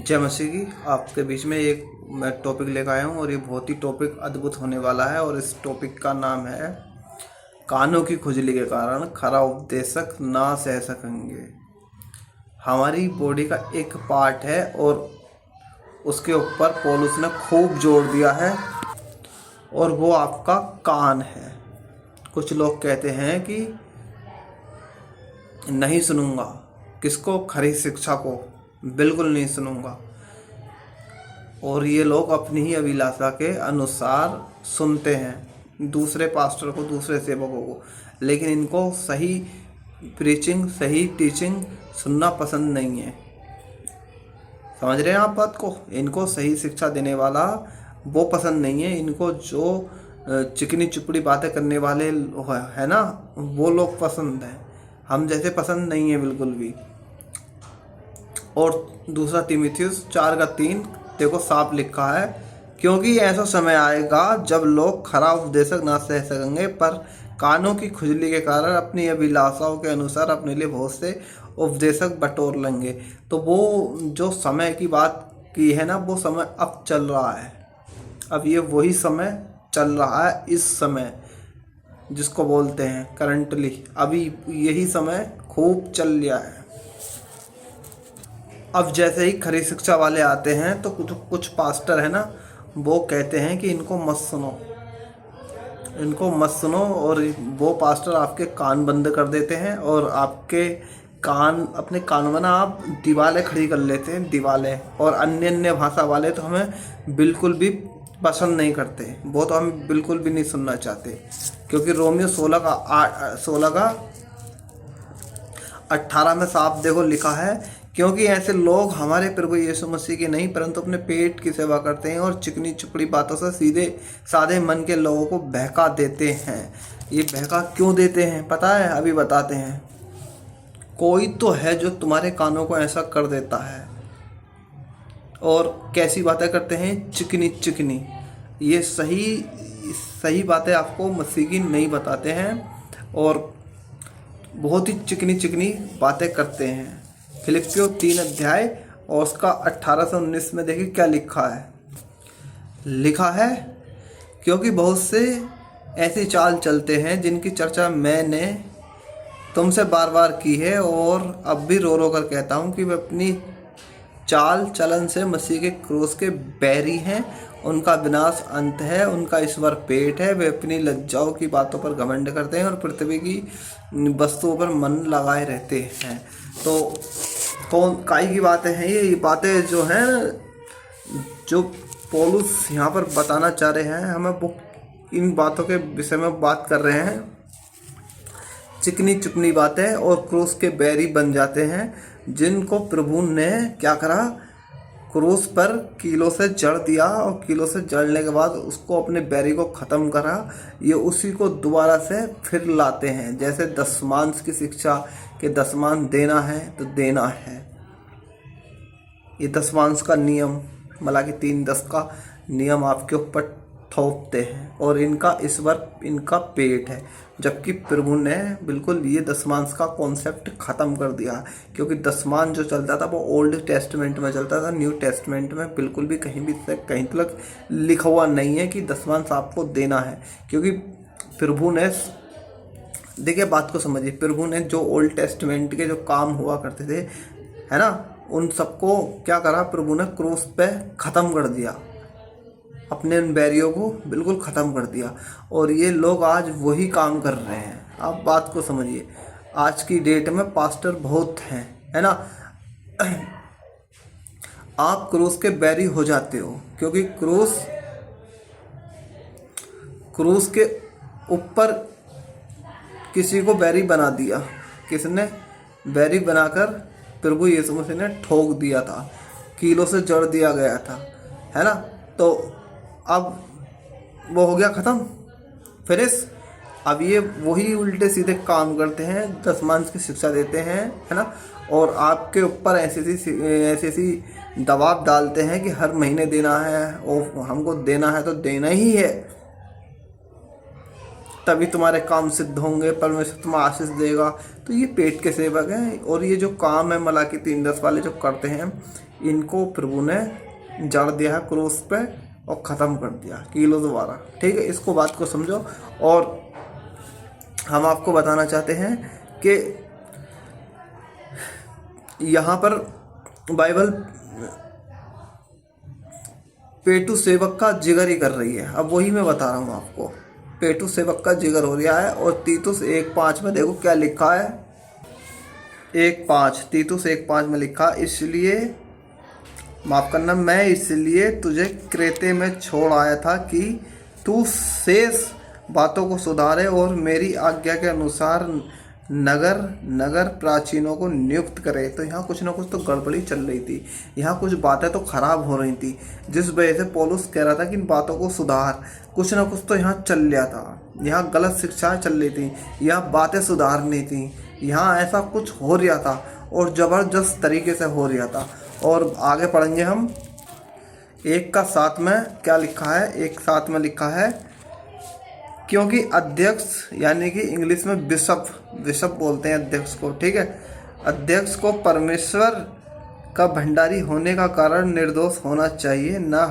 जय मसीह की। आपके बीच में एक मैं टॉपिक लेकर आया हूँ और ये बहुत ही टॉपिक अद्भुत होने वाला है। और इस टॉपिक का नाम है कानों की खुजली के कारण खरा उपदेशक ना सह सकेंगे। हमारी बॉडी का एक पार्ट है और उसके ऊपर पौलुस ने खूब जोर दिया है और वो आपका कान है। कुछ लोग कहते हैं कि नहीं सुनूंगा किसको, खरी शिक्षा को बिल्कुल नहीं सुनूंगा। और ये लोग अपनी ही अभिलाषा के अनुसार सुनते हैं दूसरे पास्टर को, दूसरे सेवकों को, लेकिन इनको सही प्रीचिंग, सही टीचिंग सुनना पसंद नहीं है। समझ रहे हैं आप बात को? इनको सही शिक्षा देने वाला वो पसंद नहीं है। इनको जो चिकनी चुपड़ी बातें करने वाले है ना, वो लोग पसंद हैं। हम जैसे पसंद नहीं है बिल्कुल भी। और दूसरा तीमुथियुस 4:3 देखो साफ लिखा है, क्योंकि ऐसा समय आएगा जब लोग खरा उपदेशक ना सह सकेंगे, पर कानों की खुजली के कारण अपनी अभिलाषाओं के अनुसार अपने लिए बहुत से उपदेशक बटोर लेंगे। तो वो जो समय की बात की है ना, वो समय अब चल रहा है। अब ये वही समय चल रहा है, इस समय जिसको बोलते हैं करंटली, अभी यही समय खूब चल लिया है। अब जैसे ही खरी शिक्षा वाले आते हैं तो कुछ पास्टर है ना, वो कहते हैं कि इनको मत सुनो, इनको मत सुनो। और वो पास्टर आपके कान बंद कर देते हैं और आपके कान, अपने कान में ना आप दीवारें खड़ी कर लेते हैं, दीवारें। और अन्य अन्य भाषा वाले तो हमें बिल्कुल भी पसंद नहीं करते, वो तो हम बिल्कुल भी नहीं सुनना चाहते। क्योंकि रोमियो 16:18 में साफ देखो लिखा है, क्योंकि ऐसे लोग हमारे प्रभु यीशु मसीह के नहीं परंतु अपने पेट की सेवा करते हैं और चिकनी चुपड़ी बातों से सीधे साधे मन के लोगों को बहका देते हैं। ये बहका क्यों देते हैं पता है? अभी बताते हैं। कोई तो है जो तुम्हारे कानों को ऐसा कर देता है। और कैसी बातें करते हैं? चिकनी चिकनी। ये सही बातें आपको मसीह की नहीं बताते हैं और बहुत ही चिकनी चिकनी बातें करते हैं। फिलिपियों 3 और उसका 18 से 19 में देखिए क्या लिखा है। लिखा है, क्योंकि बहुत से ऐसी चाल चलते हैं जिनकी चर्चा मैंने तुमसे बार बार की है और अब भी रो रो कर कहता हूँ कि वे अपनी चाल चलन से मसीह के क्रूस के बैरी हैं। उनका विनाश अंत है, उनका ईश्वर पेट है। वे अपनी लज्जाओं की बातों पर घमंड करते हैं और पृथ्वी की वस्तुओं पर मन लगाए रहते हैं। तो कौन काई की बातें हैं ये बातें जो हैं, जो पौलुस यहाँ पर बताना चाह रहे हैं हमें, वो इन बातों के विषय में बात कर रहे हैं। चिकनी चुपनी बातें और क्रूस के बैरी बन जाते हैं, जिनको प्रभु ने क्या करा? क्रूस पर कीलों से जड़ दिया और कीलों से जड़ने के बाद उसको, अपने बैरी को ख़त्म करा। ये उसी को दोबारा से फिर लाते हैं। जैसे दशमांश की शिक्षा के दशमांश देना है तो देना है। ये दशमांश का नियम, मलाकी 3:10 का नियम आपके ऊपर थोपते हैं और इनका ईश्वर, इनका पेट है। जबकि प्रभु ने बिल्कुल ये दशमांश का कॉन्सेप्ट ख़त्म कर दिया, क्योंकि दशमांश जो चलता था वो ओल्ड टेस्टमेंट में चलता था। न्यू टेस्टमेंट में बिल्कुल भी कहीं तक लिखा हुआ नहीं है कि दशमांश आपको देना है। क्योंकि प्रभु ने, देखिए बात को समझिए, प्रभु ने जो ओल्ड टेस्टमेंट के जो काम हुआ करते थे है ना, उन सबको क्या करा? प्रभु ने क्रूस पे ख़त्म कर दिया, अपने उन बैरियों को बिल्कुल ख़त्म कर दिया। और ये लोग आज वही काम कर रहे हैं। आप बात को समझिए, आज की डेट में पास्टर बहुत हैं, है ना। आप क्रूस के बैरी हो जाते हो, क्योंकि क्रूस के ऊपर किसी को बैरी बना दिया। किसने? बैरी बनाकर प्रभु यीशु मसीह ने ठोक दिया था, कीलों से जड़ दिया गया था, है ना। तो अब वो हो गया ख़त्म, फिनिश। अब ये वही उल्टे सीधे काम करते हैं, दशमांश की शिक्षा देते हैं, है ना। और आपके ऊपर ऐसी दबाव डालते हैं कि हर महीने देना है और हमको देना है तो देना ही है, तभी तुम्हारे काम सिद्ध होंगे, परमेश्वर तुम्हें आशीष देगा। तो ये पेट के सेवक हैं। और ये जो काम है मलाकी 3:10 वाले जो करते हैं, इनको प्रभु ने जड़ दिया क्रूस पे और ख़त्म कर दिया कीलों द्वारा। ठीक है, इसको बात को समझो। और हम आपको बताना चाहते हैं कि यहाँ पर बाइबल पेटू सेवक का जिगर ही कर रही है। अब वही मैं बता रहा हूँ आपको, पेटू सेवक का जिगर हो रहा है। और तीतुस 1:5 में देखो क्या लिखा है, 1:5 तीतुस 1:5 में लिखा, इसलिए माफ़ करना, मैं इसलिए तुझे क्रेते में छोड़ आया था कि तू शेष बातों को सुधारे और मेरी आज्ञा के अनुसार नगर नगर प्राचीनों को नियुक्त करे। तो यहाँ कुछ ना कुछ तो गड़बड़ी चल रही थी, यहाँ कुछ बातें तो खराब हो रही थी, जिस वजह से पौलुस कह रहा था कि इन बातों को सुधार। कुछ ना कुछ तो यहाँ चल रहा था, यहाँ गलत शिक्षाएं चल रही थी, यहाँ बातें सुधारनी थी, यहाँ ऐसा कुछ हो रहा था और ज़बरदस्त तरीके से हो रहा था। और आगे पढ़ेंगे हम 1:7 में क्या लिखा है। 1:7 में लिखा है, क्योंकि अध्यक्ष यानी कि इंग्लिश में बिशप बोलते हैं अध्यक्ष को। ठीक है, अध्यक्ष को परमेश्वर का भंडारी होने का कारण निर्दोष होना चाहिए, ना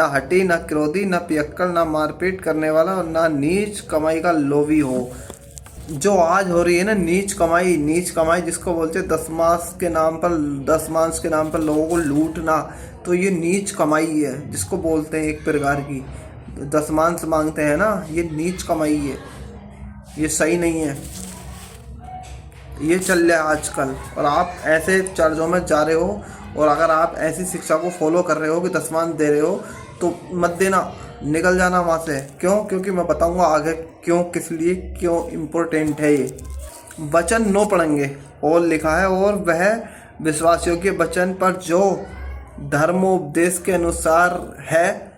हठी, ना क्रोधी, ना पियक्कड़, ना मारपीट करने वाला और ना नीच कमाई का लोभी हो। जो आज हो रही है ना नीच कमाई जिसको बोलते हैं दशमांश के नाम पर लोगों को लूटना, तो ये नीच कमाई है जिसको बोलते हैं एक प्रकार की दशमांश मांगते हैं ना, ये नीच कमाई है, ये सही नहीं है, ये चल रहा है आजकल। और आप ऐसे चर्चों में जा रहे हो और अगर आप ऐसी शिक्षा को फॉलो कर रहे हो कि दशमांश दे रहे हो तो मत देना, निकल जाना वहाँ से। क्यों? क्योंकि मैं बताऊंगा आगे क्यों, किस लिए, क्यों इम्पोर्टेंट है ये। वचन 9 पढ़ेंगे और लिखा है, और वह विश्वासियों के वचन पर जो धर्मोपदेश के अनुसार है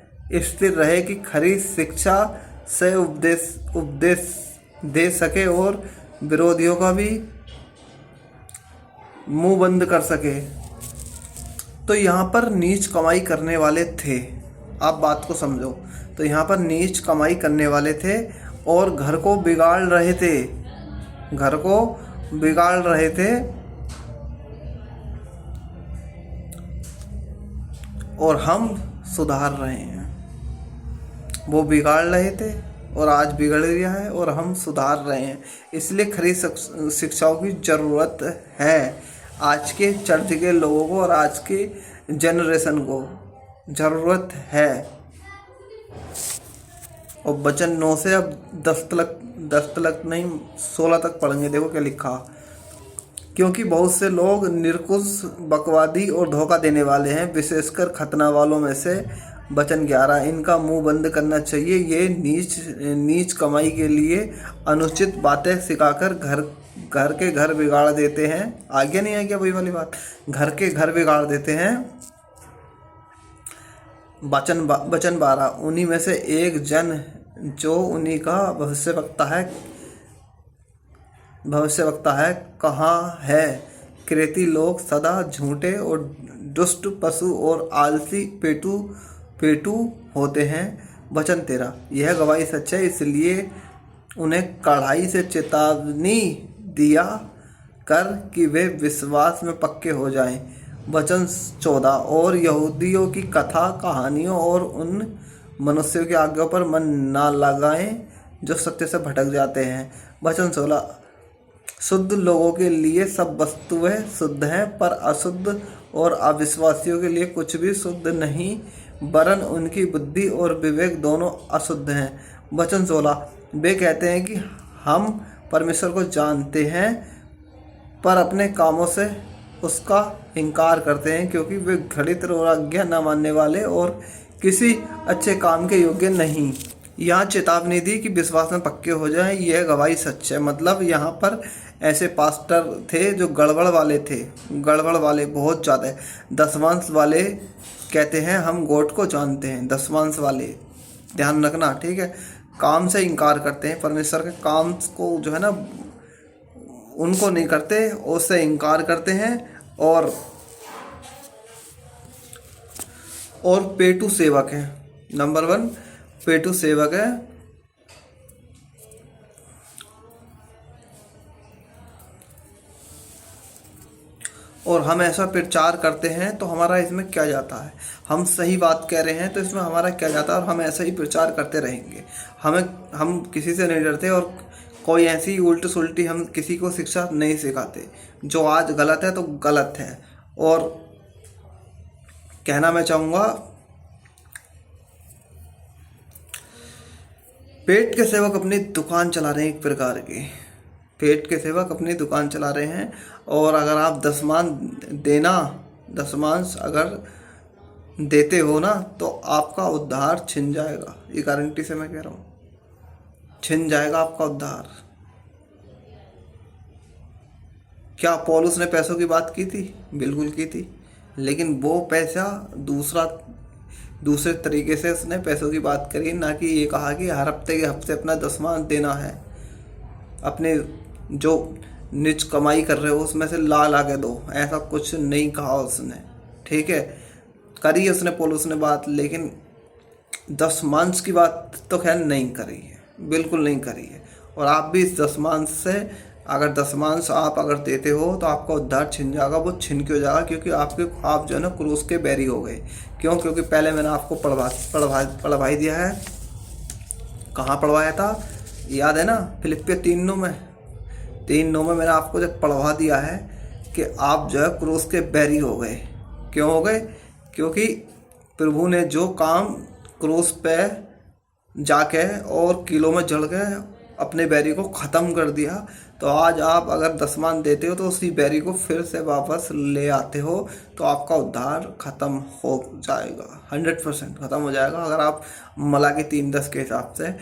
स्थिर रहे कि खरी शिक्षा से उपदेश दे सके और विरोधियों का भी मुंह बंद कर सके। तो यहाँ पर नीच कमाई करने वाले थे, आप बात को समझो। तो यहाँ पर नीच कमाई करने वाले थे और घर को बिगाड़ रहे थे, और हम सुधार रहे हैं। वो बिगाड़ रहे थे और आज बिगड़ गया है और हम सुधार रहे हैं। इसलिए खरी शिक्षाओं की ज़रूरत है आज के चर्च के लोगों को और आज के जनरेशन को ज़रूरत है। और वचन 9 से अब 10 तक नहीं 16 तक पढ़ेंगे। देखो क्या लिखा, क्योंकि बहुत से लोग निरकुश, बकवादी और धोखा देने वाले हैं, विशेषकर खतना वालों में से। वचन 11, इनका मुंह बंद करना चाहिए। ये नीच कमाई के लिए अनुचित बातें सिखाकर घर बिगाड़ देते हैं। आगे नहीं है क्या वही वाली बात, घर बिगाड़ देते हैं। वचन 12, उन्हीं में से एक जन जो उन्हीं का भविष्यवक्ता है कहाँ है। क्रेती लोग सदा झूठे और दुष्ट, पशु और आलसी पेटू होते हैं। वचन 13, यह गवाही सच है, इसलिए उन्हें कड़ाई से चेतावनी दिया कर कि वे विश्वास में पक्के हो जाएं। वचन 14, और यहूदियों की कथा कहानियों और उन मनुष्यों की आज्ञा पर मन ना लगाएं जो सत्य से भटक जाते हैं। वचन 16, शुद्ध लोगों के लिए सब वस्तुएं शुद्ध हैं, पर अशुद्ध और अविश्वासियों के लिए कुछ भी शुद्ध नहीं, वरन उनकी बुद्धि और विवेक दोनों अशुद्ध हैं। वचन 16, वे कहते हैं कि हम परमेश्वर को जानते हैं, पर अपने कामों से उसका इनकार करते हैं, क्योंकि वे घृणित और आज्ञा न मानने वाले और किसी अच्छे काम के योग्य नहीं। यहाँ चेतावनी दी कि विश्वास में पक्के हो जाएं, यह गवाही सच है। मतलब यहाँ पर ऐसे पास्टर थे जो गड़बड़ वाले बहुत ज़्यादा। दशमांश वाले कहते हैं हम गॉड को जानते हैं, दशमांश वाले, ध्यान रखना, ठीक है। काम से इनकार करते हैं, परमेश्वर के काम को जो है ना उनको नहीं करते, उससे इनकार करते हैं। और पेटू सेवक है, नंबर 1 पेटू सेवक है। और हम ऐसा प्रचार करते हैं तो हमारा इसमें क्या जाता है? हम सही बात कह रहे हैं तो इसमें हमारा क्या जाता है? और हम ऐसा ही प्रचार करते रहेंगे। हम किसी से नहीं डरते और कोई ऐसी उल्टी सुलटी हम किसी को शिक्षा नहीं सिखाते। जो आज गलत है तो गलत है। और कहना मैं चाहूँगा, पेट के सेवक अपनी दुकान चला रहे हैं, एक प्रकार की पेट के सेवक अपनी दुकान चला रहे हैं। और अगर आप दसमांश अगर देते हो ना तो आपका उद्धार छिन जाएगा। ये गारंटी से मैं कह रहा हूँ, छिन जाएगा आपका उद्धार। क्या पौलुस ने पैसों की बात की थी? बिल्कुल की थी, लेकिन वो पैसा दूसरे तरीके से उसने पैसों की बात करी, ना कि ये कहा कि हर हफ्ते के हफ्ते अपना दसवां देना है। अपने जो निज कमाई कर रहे हो उसमें से ला के दो, ऐसा कुछ नहीं कहा उसने। ठीक है, करी है उसने पौलुस ने बात, लेकिन दसमांश की बात तो खैर नहीं करी है, बिल्कुल नहीं करी है। और आप भी इस दसमांश से दसमांश आप अगर देते हो तो आपका उद्धार छिन जाएगा। वो छिन क्यों जाएगा? क्योंकि आप जो है ना क्रूस के बैरी हो गए। क्यों? क्योंकि पहले मैंने आपको पढ़वाई दिया है। कहाँ पढ़वाया था? याद है ना? फिलिप्पियों 3:9 में 3:9 में मैंने आपको जब पढ़वा दिया है कि आप जो है क्रूस के बैरी हो गए। क्यों हो गए? क्योंकि प्रभु ने जो काम क्रूस पे जाके और किलो में जल के अपने बैरी को ख़त्म कर दिया, तो आज आप अगर दसवां देते हो तो उसी बैरी को फिर से वापस ले आते हो, तो आपका उद्धार ख़त्म हो जाएगा, 100% ख़त्म हो जाएगा। अगर आप मलाकी 3:10 के हिसाब से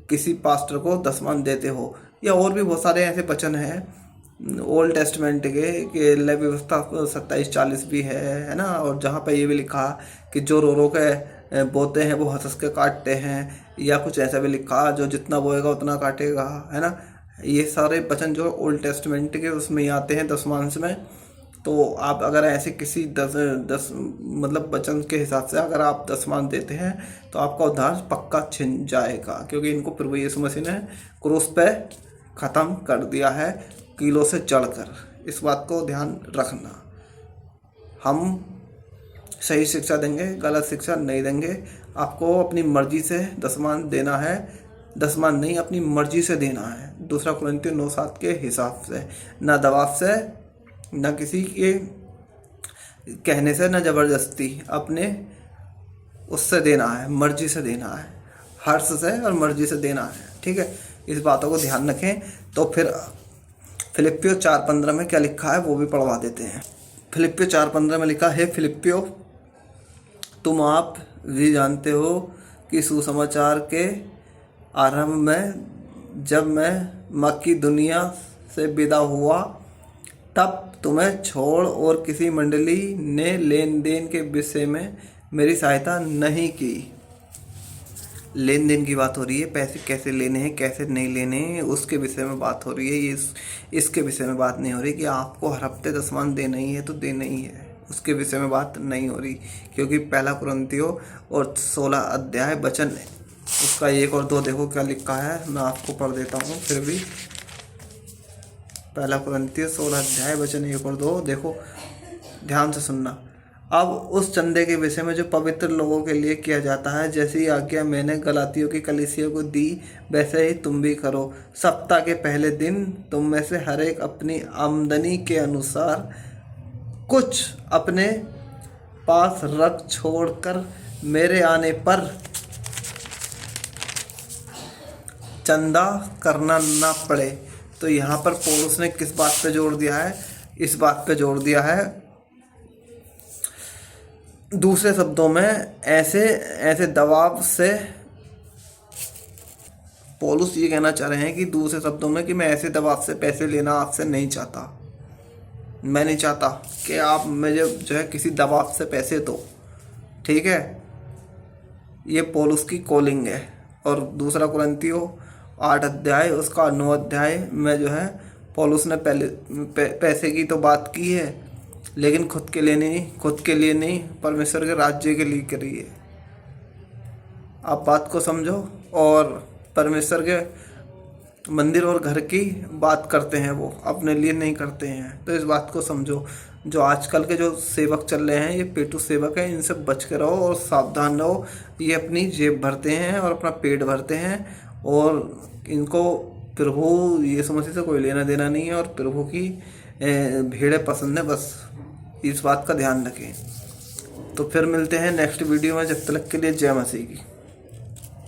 किसी पास्टर को दसवां देते हो, या और भी बहुत सारे ऐसे वचन हैं ओल्ड टेस्टमेंट के लेवी व्यवस्था 27:40 भी है ना। और जहाँ पे ये भी लिखा कि जो रो के बोते हैं वो हंस के काटते हैं, या कुछ ऐसा भी लिखा जो जितना बोएगा उतना काटेगा, है ना। ये सारे वचन जो ओल्ड टेस्टमेंट के उसमें आते हैं दसवांश में। तो आप अगर ऐसे किसी मतलब वचन के हिसाब से अगर आप दसवां देते हैं तो आपका उद्धार पक्का छिन जाएगा, क्योंकि इनको प्रभु यीशु मसीह ने क्रूस पे ख़त्म कर दिया है किलो से चढ़कर। इस बात को ध्यान रखना। हम सही शिक्षा देंगे, गलत शिक्षा नहीं देंगे। आपको अपनी मर्जी से दसवां देना है, दसवां नहीं अपनी मर्जी से देना है। 2 कुरिन्थियों 9:7 के हिसाब से, ना दबाव से, ना किसी के कहने से, ना ज़बरदस्ती, अपने उससे देना है, मर्जी से देना है, हर्ष से और मर्जी से देना है। ठीक है, इस बातों को ध्यान रखें। तो फिर फिलिप्पियों 4:15 में क्या लिखा है वो भी पढ़वा देते हैं। फिलिप्पियों 4:15 में लिखा है, फिलिप्पियों तुम आप भी जानते हो कि सुसमाचार के आरंभ में जब मैं मक्की दुनिया से विदा हुआ तब तुम्हें छोड़ और किसी मंडली ने लेन देन के विषय में मेरी सहायता नहीं की। लेन देन की बात हो रही है, पैसे कैसे लेने हैं कैसे नहीं लेने हैं उसके विषय में बात हो रही है। ये इसके विषय में बात नहीं हो रही कि आपको हर हफ्ते दसवां देना ही है तो देना ही है, उसके विषय में बात नहीं हो रही। क्योंकि 1 कुरिन्थियों और 16 अध्याय वचन उसका 1 और 2 देखो क्या लिखा है, मैं आपको पढ़ देता हूँ फिर भी। 1 कुरिन्थियों 16 अध्याय वचन 1 और 2 देखो, ध्यान से सुनना। अब उस चंदे के विषय में जो पवित्र लोगों के लिए किया जाता है, जैसी आज्ञा मैंने गलातियों की कलीसिया को दी वैसे ही तुम भी करो। सप्ताह के पहले दिन तुम में से हर एक अपनी आमदनी के अनुसार कुछ अपने पास रख छोड़कर मेरे आने पर चंदा करना ना पड़े। तो यहाँ पर पौलुस ने किस बात पे जोर दिया है? इस बात पे जोर दिया है, दूसरे शब्दों में ऐसे दबाव से पौलुस ये कहना चाह रहे हैं कि दूसरे शब्दों में कि मैं ऐसे दबाव से पैसे लेना आपसे नहीं चाहता। मैं नहीं चाहता कि आप मुझे जो है किसी दबाव से पैसे दो। ठीक है, ये पौलुस की कॉलिंग है। और 2 कुरिन्थियों 8 अध्याय उसका 9 अध्याय में जो है पौलुस ने पहले पैसे की तो बात की है, लेकिन खुद के लिए नहीं परमेश्वर के राज्य के लिए करी है। आप बात को समझो और परमेश्वर के मंदिर और घर की बात करते हैं, वो अपने लिए नहीं करते हैं। तो इस बात को समझो। जो आजकल के जो सेवक चल रहे हैं ये पेटू सेवक हैं, इनसे बच के रहो और सावधान रहो। ये अपनी जेब भरते हैं और अपना पेट भरते हैं, और इनको प्रभु यीशु मसीह से कोई लेना देना नहीं है, और प्रभु की भेड़ें पसंद है, बस इस बात का ध्यान रखें। तो फिर मिलते हैं नेक्स्ट वीडियो में, जब तक के लिए जय मसीह की।